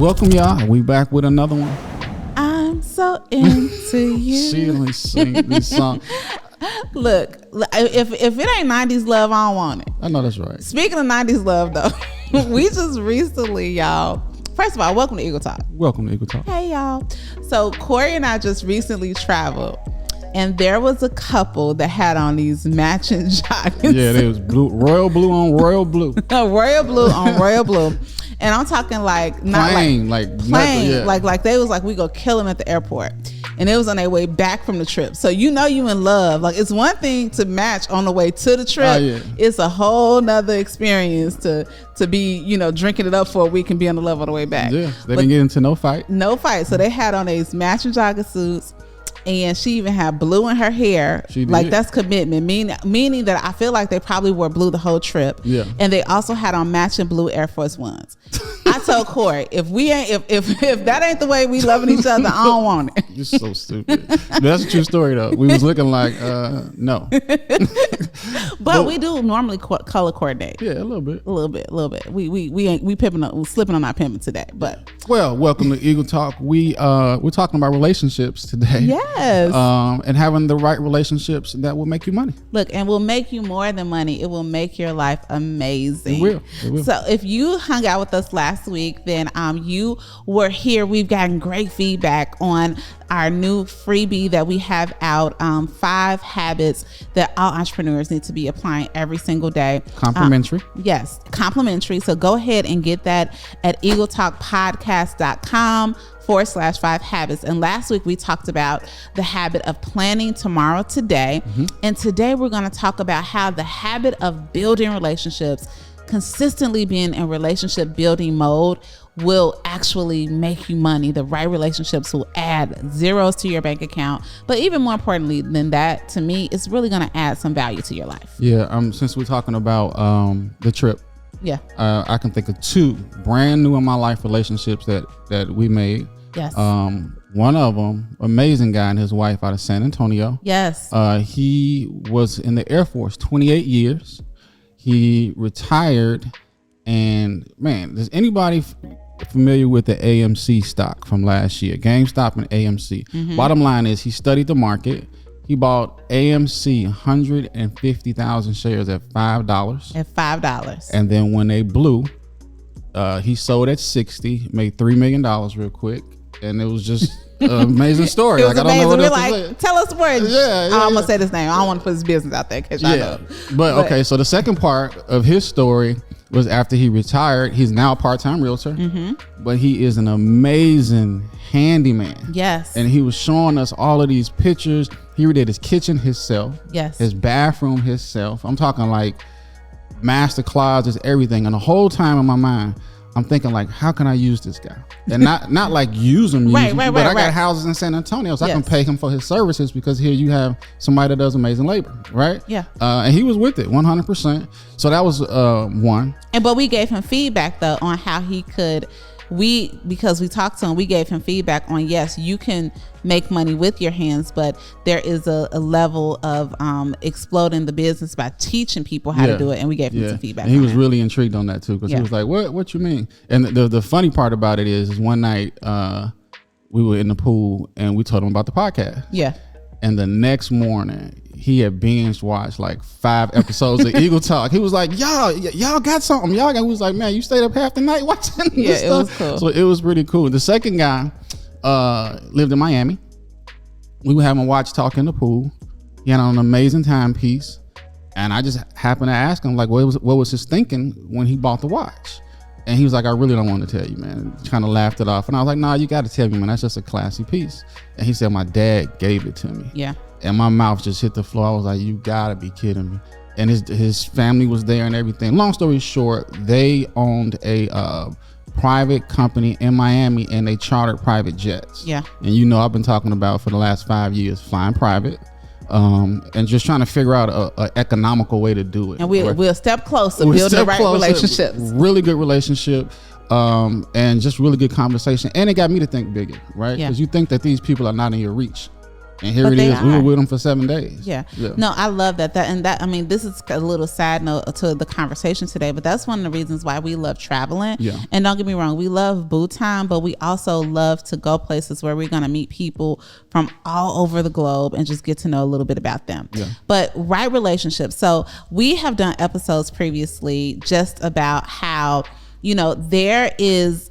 Welcome, y'all. We back with another one. I'm so into you. She only sing this song. Look, if it ain't 90s love, I don't want it. I know that's right. Speaking of 90s love, though, we just recently, y'all. First of all, welcome to Eagle Talk. Welcome to Eagle Talk. Hey, y'all. So Corey and I just recently traveled, and there was a couple that had on these matching joggers. Yeah, they was blue, royal blue on royal blue. Royal blue on royal blue. And I'm talking like not plain, plain, yeah. like they was like, we go kill them at the airport, and it was on their way back from the trip. So you in love. Like, it's one thing to match on the way to the trip. Yeah. It's a whole nother experience to be drinking it up for a week and be on the love on the way back. Yeah, they didn't get into no fight. So they had on these matching jogger suits. And she even had blue in her hair. She did. Like, that's commitment, meaning that I feel like they probably wore blue the whole trip. Yeah. And they also had on matching blue Air Force Ones. I told Corey, if that ain't the way we loving each other, I don't want it. You're so stupid. That's a true story though. We was looking like no. But we do normally color coordinate. Yeah, a little bit. We ain't we slipping on our pimping today. But welcome to Eagle Talk. We're talking about relationships today. Yes. And having the right relationships that will make you money. Look, and will make you more than money. It will make your life amazing. It will. So if you hung out with us last week, then you were here. We've gotten great feedback on our new freebie that we have out, 5 habits that all entrepreneurs need to be applying every single day. Complimentary. Yes, complimentary. So go ahead and get that at eagletalkpodcast.com/5 habits. And last week we talked about the habit of planning tomorrow today. Mm-hmm. And today we're going to talk about how the habit of building relationships, consistently being in relationship building mode, will actually make you money. The right relationships will add zeros to your bank account. But even more importantly than that, to me, it's really going to add some value to your life. Yeah. Since we're talking about the trip, yeah, I can think of 2 brand new in my life relationships that we made. Yes. One of them, amazing guy, and his wife out of San Antonio. Yes. He was in the Air Force 28 years. He retired, and man, does anybody familiar with the AMC stock from last year? GameStop and AMC. Mm-hmm. Bottom line is he studied the market. He bought AMC 150,000 shares at $5. At $5. And then when they blew, he sold at 60, made $3 million real quick. And it was just an amazing story. It was amazing. We're like, tell us where. I'm going to say this name. I don't want to put his business out there because y'all know. But okay, so the second part of his story was after he retired. He's now a part-time realtor, mm-hmm. but he is an amazing handyman. Yes. And he was showing us all of these pictures. He redid his kitchen himself. Yes. His bathroom himself. I'm talking like master closets, everything. And the whole time in my mind, I'm thinking like, how can I use this guy? And not like use him, but I got houses in San Antonio, so I can pay him for his services, because here you have somebody that does amazing labor, right? Yeah. And he was with it 100%. So that was one. But we gave him feedback though on how he could. Because we talked to him, we gave him feedback on, yes, you can make money with your hands, but there is a level of exploding the business by teaching people how to do it. And we gave him some feedback. And he was really intrigued on that too, because he was like, what you mean? And the funny part about it is one night we were in the pool and we told him about the podcast. Yeah. And the next morning, he had binge watched like 5 episodes of Eagle Talk. He was like, y'all got something. He was like, man, you stayed up half the night watching this stuff. It was cool. So it was pretty cool. The second guy lived in Miami. We were having watch talk in the pool. He had on an amazing timepiece. And I just happened to ask him, like, what was his thinking when he bought the watch? And he was like, I really don't want to tell you, man. Kind of laughed it off. And I was like, nah, you got to tell me, man. That's just a classy piece. And he said, my dad gave it to me. Yeah. And my mouth just hit the floor. I was like, you got to be kidding me. And his family was there and everything. Long story short, they owned a private company in Miami, and they chartered private jets. Yeah. And I've been talking about for the last 5 years flying private. And just trying to figure out a economical way to do it. And we'll step closer, building the right relationships. Really good relationship, and just really good conversation. And it got me to think bigger, right? Because you think that these people are not in your reach. And here it is. We were with them for 7 days. Yeah. No, I love that. I mean, this is a little side note to the conversation today, but that's one of the reasons why we love traveling. Yeah. And don't get me wrong, we love boo time, but we also love to go places where we're going to meet people from all over the globe and just get to know a little bit about them. Yeah. But right relationships. So we have done episodes previously just about how, there is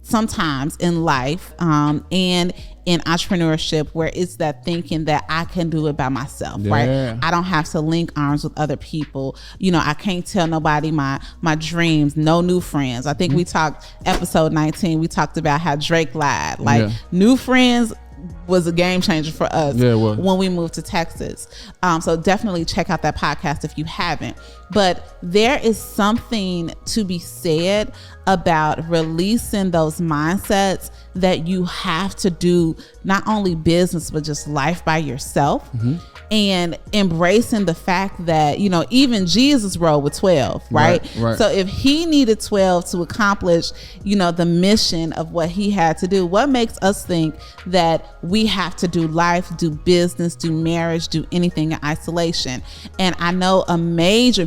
sometimes in life and in entrepreneurship where it's that thinking that I can do it by myself, right? I don't have to link arms with other people. I can't tell nobody my dreams, no new friends. I think we talked episode 19, we talked about how Drake lied. New friends was a game changer for us when we moved to Texas. So definitely check out that podcast if you haven't. But there is something to be said about releasing those mindsets that you have to do not only business, but just life by yourself. And embracing the fact that, even Jesus rode with 12, right? So if he needed 12 to accomplish, the mission of what he had to do, what makes us think that we have to do life, do business, do marriage, do anything in isolation? And I know a major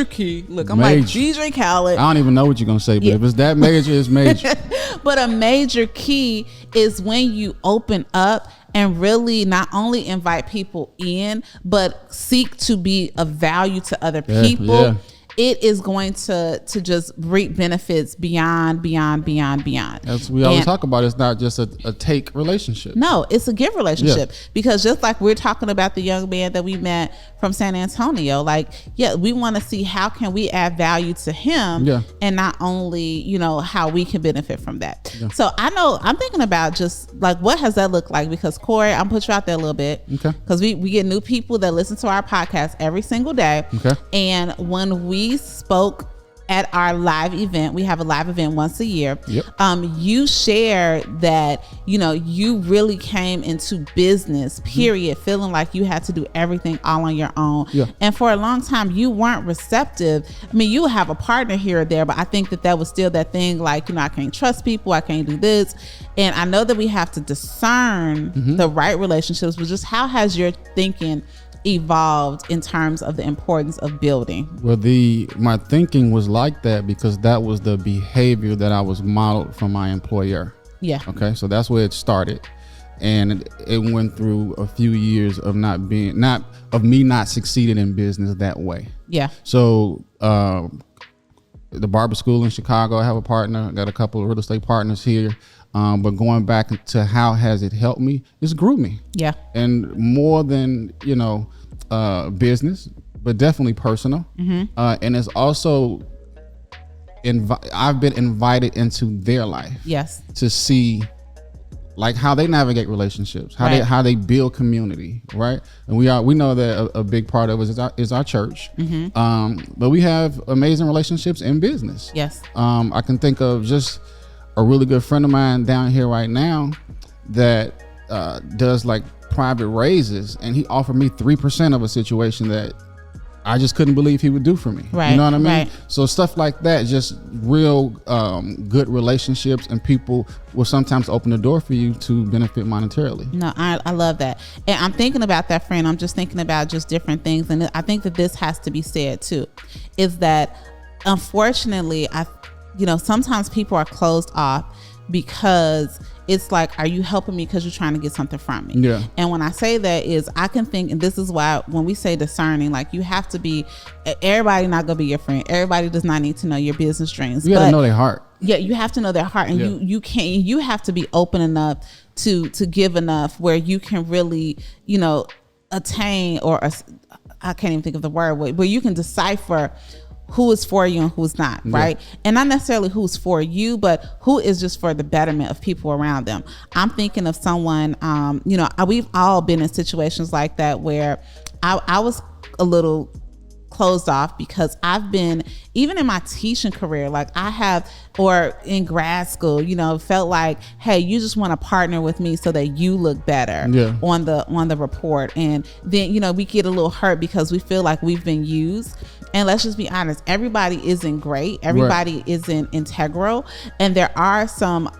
key. Look, I'm like DJ Khaled. I don't even know what you're going to say, but if it's that major, it's major. But a major key is when you open up and really not only invite people in, but seek to be of value to other people. It is going to just reap benefits beyond. As we always talk about, it's not just a take relationship. No, it's a give relationship. Because just like we're talking about the young man that we met from San Antonio, we want to see how can we add value to him and not only, how we can benefit from that. So I know I'm thinking about just what has that looked like? Because Corey, I'm put you out there a little bit. Okay. Because we get new people that listen to our podcast every single day. Okay. And when we spoke at our live event, we have a live event once a year. You shared that you really came into business period feeling like you had to do everything all on your own. And for a long time you weren't receptive. I mean, you have a partner here or there, but I think that was still that thing I can't trust people, I can't do this. And I know that we have to discern the right relationships, but just how has your thinking evolved in terms of the importance of building? Well, my thinking was like that because that was the behavior that I was modeled from my employer. Okay, so that's where it started, and it went through a few years of me not succeeding in business that way. So the barber school in Chicago, I have a partner. I got a couple of real estate partners here. But going back to how has it helped me, it's grew me. And more than, business, but definitely personal. And it's also, I've been invited into their life. To see how they navigate relationships, how they build community, right? And we know that a big part of it is our church. But we have amazing relationships in business. I can think of just a really good friend of mine down here right now that does private raises, and he offered me 3% of a situation that I just couldn't believe he would do for me. You know what I mean? So stuff like that, just real good relationships, and people will sometimes open the door for you to benefit monetarily. No, I love that. And I'm thinking about that, friend. I'm just thinking about just different things. And I think that this has to be said too, is that unfortunately, sometimes people are closed off because it's are you helping me because you're trying to get something from me? And when I say that is, I can think, and this is why when we say discerning, you have to be, everybody not gonna be your friend. Everybody does not need to know your business dreams. You gotta know their heart. You have to know their heart, and you have to be open enough to give enough where you can really, attain, or I can't even think of the word, where you can decipher who is for you and who's not, right? And not necessarily who's for you, but who is just for the betterment of people around them. I'm thinking of someone, we've all been in situations like that where I was a little closed off because I've been, even in my teaching career, or in grad school, felt like, hey, you just want to partner with me so that you look better on the report. And then, we get a little hurt because we feel like we've been used. And let's just be honest, everybody isn't great. Everybody isn't integral. And there are some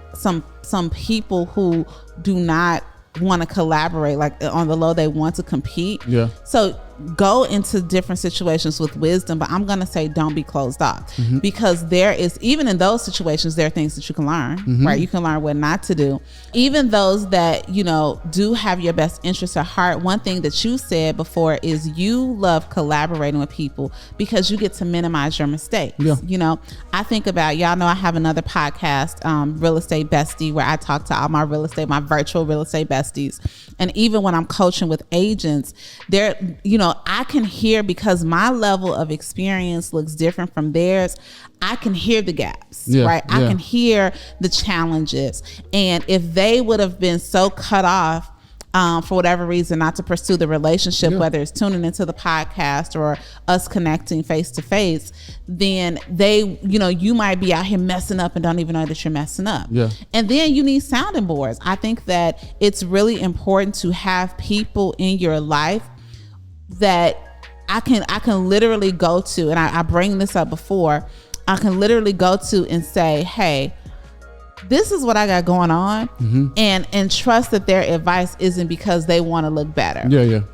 people who do not want to collaborate, like on the low, they want to compete. Yeah. So go into different situations with wisdom, but I'm going to say don't be closed off, because there is, even in those situations, there are things that you can learn, right? You can learn what not to do. Even those that, you know, do have your best interests at heart. One thing that you said before is you love collaborating with people because you get to minimize your mistakes. Yeah. You know, I think about, y'all know I have another podcast, Real Estate Bestie, where I talk to all my virtual real estate besties. And even when I'm coaching with agents, there, you know, I can hear, because my level of experience looks different from theirs, I can hear the gaps, right? I can hear the challenges. And if they would have been so cut off for whatever reason, not to pursue the relationship, whether it's tuning into the podcast or us connecting face to face, then they, you know, you might be out here messing up and don't even know that you're messing up. Yeah. And then you need sounding boards. I think that it's really important to have people in your life that I can literally go to, and I bring this up before, I can literally go to and say, hey, this is what I got going on, and trust that their advice isn't because they want to look better.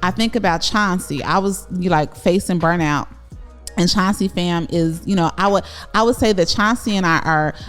I think about Chauncey. I was facing burnout, and Chauncey fam is, you know, I would say that Chauncey and I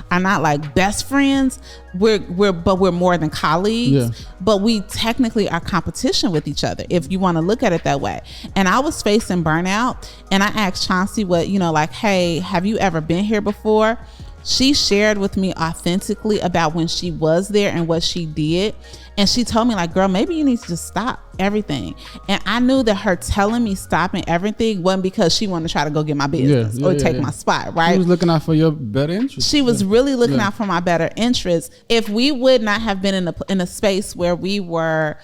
are not like best friends. We're more than colleagues, but we technically are competition with each other, if you want to look at it that way. And I was facing burnout, and I asked Chauncey, hey, have you ever been here before? She shared with me authentically about when she was there and what she did. And she told me, like, girl, maybe you need to just stop everything. And I knew that her telling me stopping everything wasn't because she wanted to try to go get my business or take my spot, right? She was looking out for your better interest. She was really looking out for my better interest. If we would not have been in a space where we were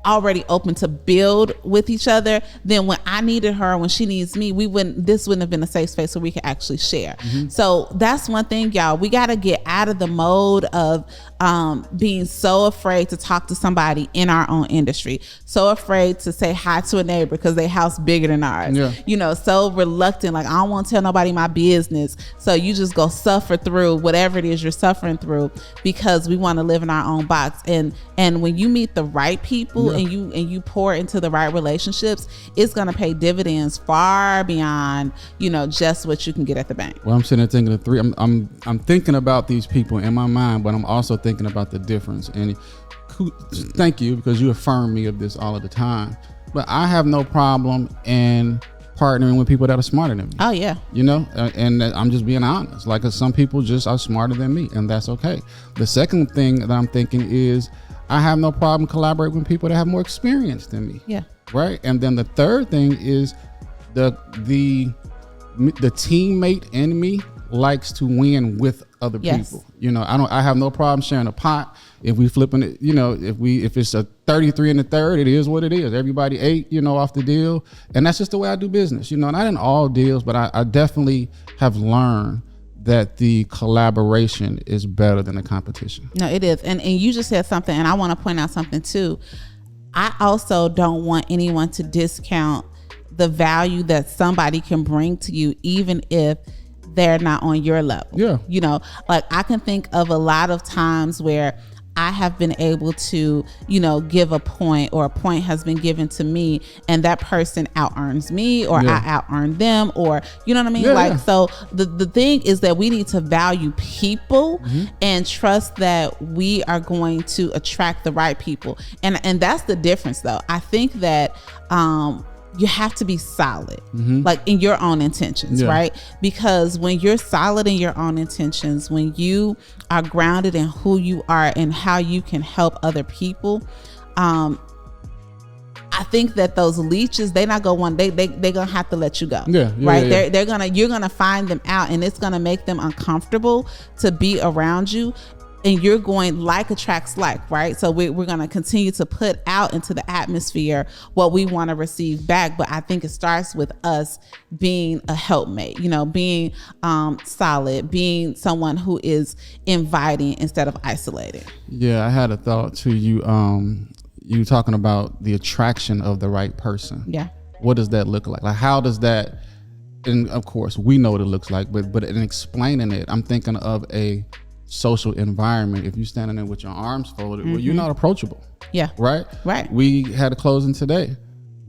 already open to build with each other, then when I needed her, when she needs me, this wouldn't have been a safe space where we could actually share. So that's one thing, y'all. We got to get out of the mode of being so afraid to talk to somebody in our own industry, so afraid to say hi to a neighbor because their house bigger than ours. You know, so reluctant, like, I don't want to tell nobody my business. So you just go suffer through whatever it is you're suffering through because we want to live in our own box. And when you meet the right people, and you pour into the right relationships, it's going to pay dividends far beyond, you know, just what you can get at the bank. Well, I'm sitting there thinking of three. I'm thinking about these people in my mind, but I'm also thinking about the difference. And thank you, because you affirm me of this all of the time. But I have no problem in partnering with people that are smarter than me. Oh yeah. You know, and I'm just being honest. Like, some people just are smarter than me, and that's okay. The second thing that I'm thinking is, I have no problem collaborating with people that have more experience than me. Yeah. Right. And then the third thing is the teammate in me likes to win with other people. You know, I have no problem sharing a pot. If we flipping it, you know, if it's a 33 in the third, it is what it is. Everybody ate, you know, off the deal. And that's just the way I do business. You know, not in all deals, but I definitely have learned that the collaboration is better than the competition. No, it is. And you just said something, and I want to point out something too. I also don't want anyone to discount the value that somebody can bring to you, even if they're not on your level. Yeah. You know, like, I can think of a lot of times where I have been able to, you know, give a point, or a point has been given to me, and that person out earns me, or I out earn them, or, you know what I mean? So the thing is that we need to value people and trust that we are going to attract the right people. And that's the difference, though. I think that, you have to be solid, like, in your own intentions, right? Because when you're solid in your own intentions, when you are grounded in who you are and how you can help other people, I think that those leeches, they not go they're gonna have to let you go. Right. You're gonna find them out, and it's gonna make them uncomfortable to be around you. And you're going, like attracts like, right? So we're going to continue to put out into the atmosphere what we want to receive back. But I think it starts with us being a helpmate, you know, being solid, being someone who is inviting instead of isolating. Yeah, I had a thought to you. You talking about the attraction of the right person. Yeah. What does that look like? Like, how does that, and of course we know what it looks like, but in explaining it, I'm thinking of a social environment, if you're standing there with your arms folded, well, you're not approachable. Yeah. Right? Right. We had a closing today.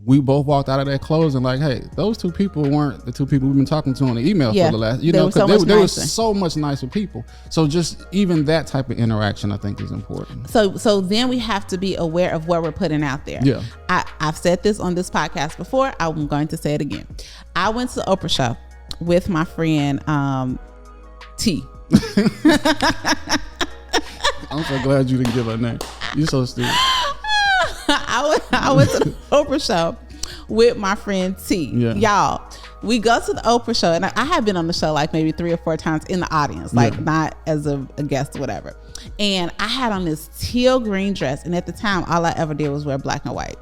We both walked out of that closing like, hey, those two people weren't the two people we've been talking to on the email for the last, you know, because they were so much nicer people. So just even that type of interaction, I think, is important. So then we have to be aware of what we're putting out there. Yeah. I've said this on this podcast before. I'm going to say it again. I went to the Oprah show with my friend T. I'm so glad you didn't give her name. You're so stupid. I went to the Oprah show with my friend T. Yeah. Y'all, we go to the Oprah show, and I have been on the show like maybe 3 or 4 times in the audience, like not as a guest or whatever. And I had on this teal green dress, and at the time, all I ever did was wear black and white.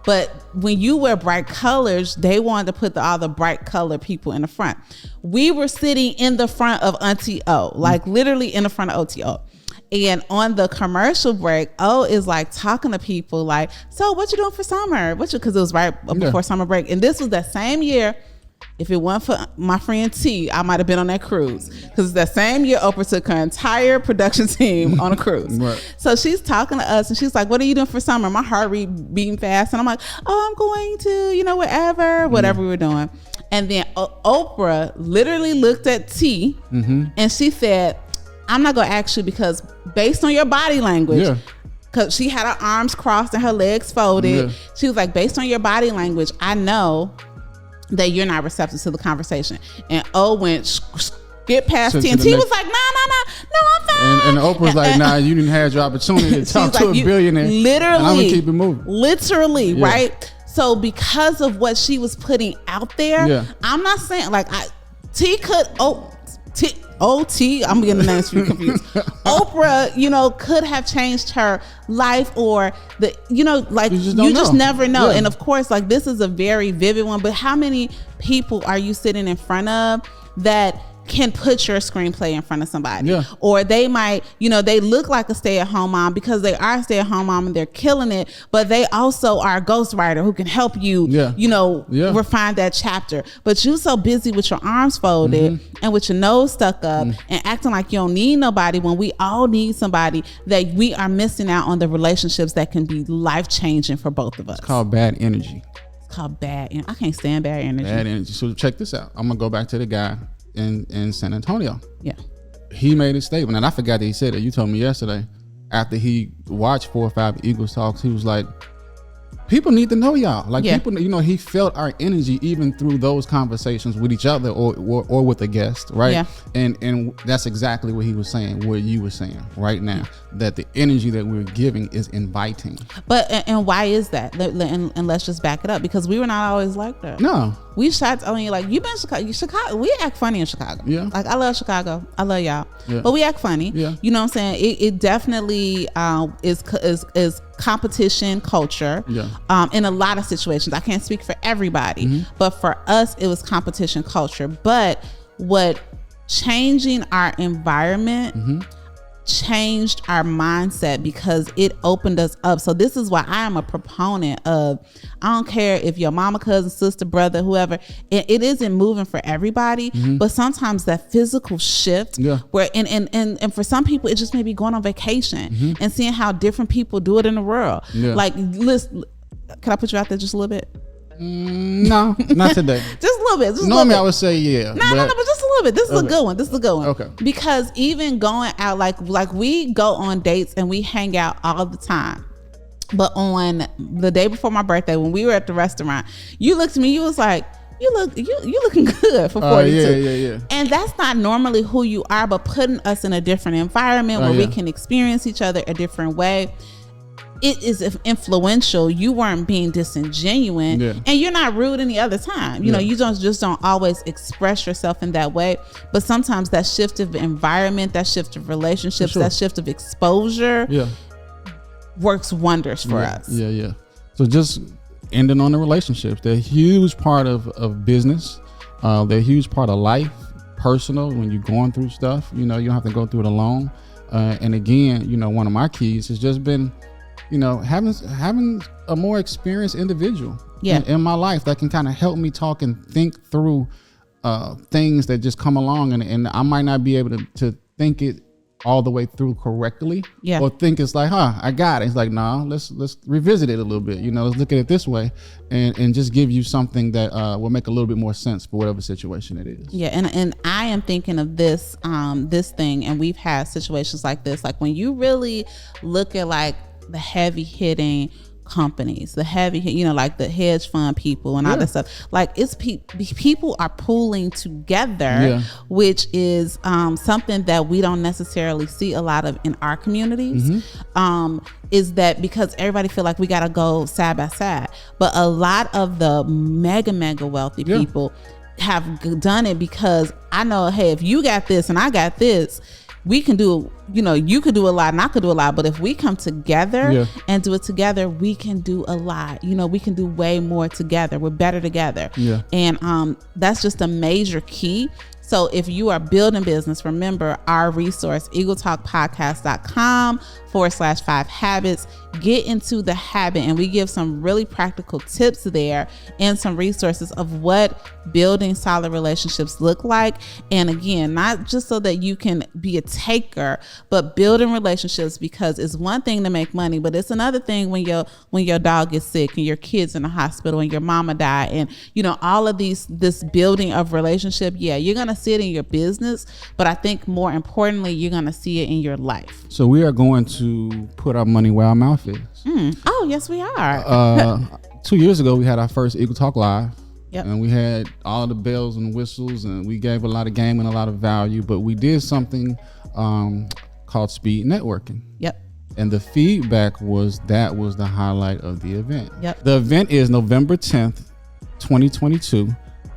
But when you wear bright colors, they wanted to put all the bright color people in the front. We were sitting in the front of Auntie O, like literally in the front of OTO. And on the commercial break, O is like talking to people like, so what you doing for summer? Because it was right before summer break. And this was that same year. If it wasn't for my friend T, I might have been on that cruise. Because that same year, Oprah took her entire production team on a cruise. Right. So she's talking to us and she's like, what are you doing for summer? My heart beating fast. And I'm like, oh, I'm going to, whatever we were doing. And then Oprah literally looked at T and she said, I'm not going to ask you because based on your body language, because she had her arms crossed and her legs folded. She was like, based on your body language, I know that you're not receptive to the conversation. And O went skip past T. And T was like, no, I'm fine. And Oprah's like, nah, you didn't have your opportunity to talk to a billionaire. Literally. And I'm going to keep it moving. Literally, right? So because of what she was putting out there, I'm not saying like T could, I'm getting the names confused. Oprah, could have changed her life or you just never know. Yeah. And of course, like this is a very vivid one, but how many people are you sitting in front of that can put your screenplay in front of somebody? Yeah. Or they might, they look like a stay-at-home mom because they are a stay-at-home mom and they're killing it, but they also are a ghostwriter who can help you, refine that chapter. But you're so busy with your arms folded and with your nose stuck up and acting like you don't need nobody when we all need somebody, that we are missing out on the relationships that can be life-changing for both of us. It's called bad energy. It's called bad energy. I can't stand bad energy. Bad energy. So check this out. I'm going to go back to the guy in San Antonio. Yeah. He made a statement, and I forgot that he said it. You told me yesterday, after he watched 4 or 5 Eagles talks, he was like, people need to know y'all. Like people, he felt our energy even through those conversations with each other or with a guest, right? Yeah. And that's exactly what he was saying, what you were saying right now, that the energy that we're giving is inviting. But and why is that? And let's just back it up, because we were not always like that. No. We shot on you like, you've been in Chicago. We act funny in Chicago. Yeah. Like I love Chicago. I love y'all. Yeah. But we act funny. Yeah. You know what I'm saying? It definitely is competition culture. Yeah. In a lot of situations. I can't speak for everybody, but for us it was competition culture. But what changing our environment changed our mindset, because it opened us up. So this is why I am a proponent of, I don't care if your mama, cousin, sister, brother, whoever, it isn't moving for everybody, but sometimes that physical shift where and for some people it just may be going on vacation and seeing how different people do it in the world. Like, listen, can I put you out there just a little bit? No, not today. Just a little bit. Normally I would say yeah. No, but just a little bit. This is a good one. Okay. Because even going out, like we go on dates and we hang out all the time. But on the day before my birthday, when we were at the restaurant, you looked at me, you was like, you looking good for 42. Yeah. And that's not normally who you are, but putting us in a different environment where we can experience each other a different way. It is influential. You weren't being disingenuous, and you're not rude any other time. You know, you don't always express yourself in that way. But sometimes that shift of environment, that shift of relationships, that shift of exposure, works wonders for us. Yeah. So just ending on the relationships. They're a huge part of business. They're a huge part of life, personal. When you're going through stuff, you don't have to go through it alone. And again, one of my keys has just been, having a more experienced individual in my life that can kind of help me talk and think through things that just come along, and I might not be able to think it all the way through correctly, or think it's like, I got it. It's like, no, let's revisit it a little bit. Let's look at it this way, and just give you something that will make a little bit more sense for whatever situation it is. Yeah, and I am thinking of this this thing, and we've had situations like this, like when you really look at like the heavy hitting companies, the heavy, like the hedge fund people and all that stuff. Like it's people are pooling together, which is something that we don't necessarily see a lot of in our communities. Is that because everybody feel like we got to go side by side, but a lot of the mega wealthy people have done it because I know, hey, if you got this and I got this, we can do, you could do a lot and I could do a lot, but if we come together and do it together, we can do a lot. We can do way more together. We're better together. And that's just a major key. So if you are building business, remember our resource, eagletalkpodcast.com/5 habits. Get into the habit, and we give some really practical tips there and some resources of what building solid relationships look like. And again, not just so that you can be a taker, but building relationships, because it's one thing to make money, but it's another thing when your dog gets sick and your kids in the hospital and your mama died, and all of this building of relationship. You're gonna see it in your business, but I think more importantly, you're gonna see it in your life. So we are going to put our money where our mouth is. Oh, yes, we are. 2 years ago, we had our first Eagle Talk Live. Yep. And we had all the bells and whistles, and we gave a lot of game and a lot of value, but we did something called speed networking. Yep. And the feedback was that was the highlight of the event. Yep. The event is November 10th, 2022.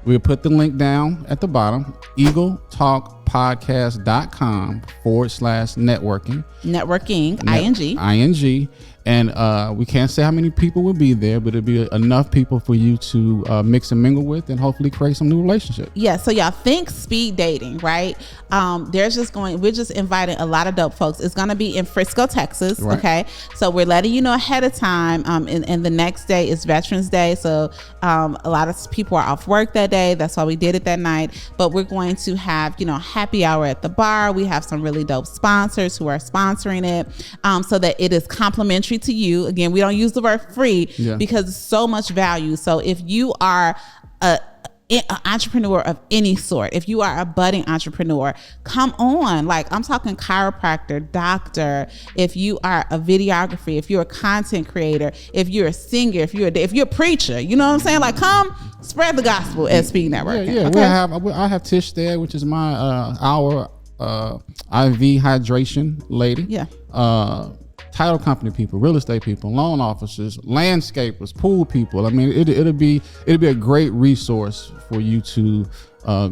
We'll put the link down at the bottom, eagletalkpodcast.com/networking. Networking, ING. And we can't say how many people will be there, but it'll be enough people for you to mix and mingle with and hopefully create some new relationships. Yeah, so y'all think speed dating, right? We're just inviting a lot of dope folks. It's going to be in Frisco, Texas, right. Okay? So we're letting you know ahead of time, and the next day is Veterans Day, so a lot of people are off work that day. That's why we did it that night. But we're going to have, happy hour at the bar. We have some really dope sponsors who are sponsoring it, so that it is complimentary to you. Again, we don't use the word free because it's so much value. So if you are an entrepreneur of any sort, if you are a budding entrepreneur, come on. Like, I'm talking chiropractor, doctor, if you are a videographer, if you're a content creator, if you're a singer, if you're a preacher, you know what I'm saying? Like, come spread the gospel at Speed Networking. Yeah. Okay? I have Tish there, which is my our IV hydration lady. Yeah. Title company people, real estate people, loan officers, landscapers, pool people. I mean, it'll be a great resource for you to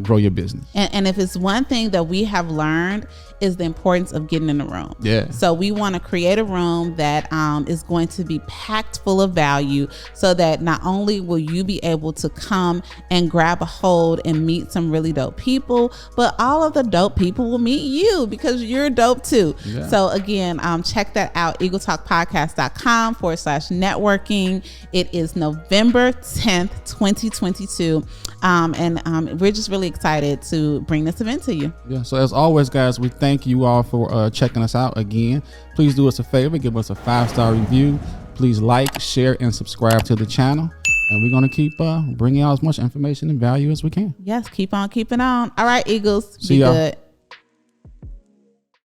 grow your business. And if it's one thing that we have learned is the importance of getting in the room. Yeah. So we want to create a room that is going to be packed full of value, so that not only will you be able to come and grab a hold and meet some really dope people, but all of the dope people will meet you because you're dope too. Yeah. So again, check that out, eagletalkpodcast.com/networking. It is November 10th, 2022. And we're just really excited to bring this event to you. Yeah. So as always, guys, we thank you all for checking us out again. Please do us a favor, give us a 5-star review. Please like, share, and subscribe to the channel. And we're going to keep bringing out as much information and value as we can. Yes, keep on keeping on. All right, Eagles. See be y'all. good.